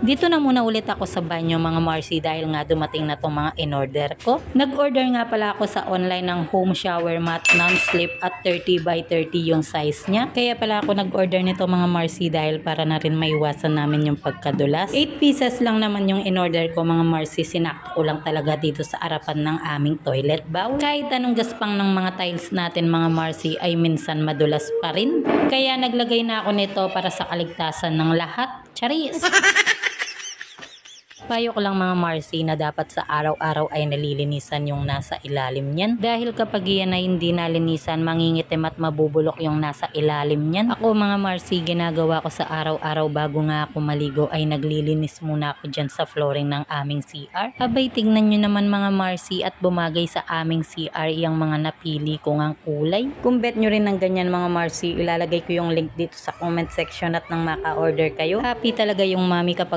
Dito na muna ulit ako sa banyo mga Marcy dahil nga dumating na tong mga in-order ko. Nag-order nga pala ako sa online ng home shower mat non-slip at 30 by 30 yung size niya. Kaya pala ako nag-order nito mga Marcy dahil para na rin maiwasan namin yung pagkadulas. 8 pieces lang naman yung in-order ko mga Marcy. Sinakto ko lang talaga dito sa harapan ng aming toilet bowl. Kahit anong gaspang ng mga tiles natin mga Marcy ay minsan madulas pa rin. Kaya naglagay na ako nito para sa kaligtasan ng lahat. Charis! Payo ko lang mga Marcy na dapat sa araw-araw ay nalilinisan yung nasa ilalim niyan. Dahil kapag yan ay hindi nalinisan, mangingitim at mabubulok yung nasa ilalim niyan. Ako mga Marcy, ginagawa ko sa araw-araw bago nga ako maligo ay naglilinis muna ako dyan sa flooring ng aming CR. Abay, tignan nyo naman mga Marcy at bumagay sa aming CR yung mga napili ko ngang kulay. Kung bet nyo rin ng ganyan mga Marcy, ilalagay ko yung link dito sa comment section at nang maka-order kayo. Happy talaga yung mami kapag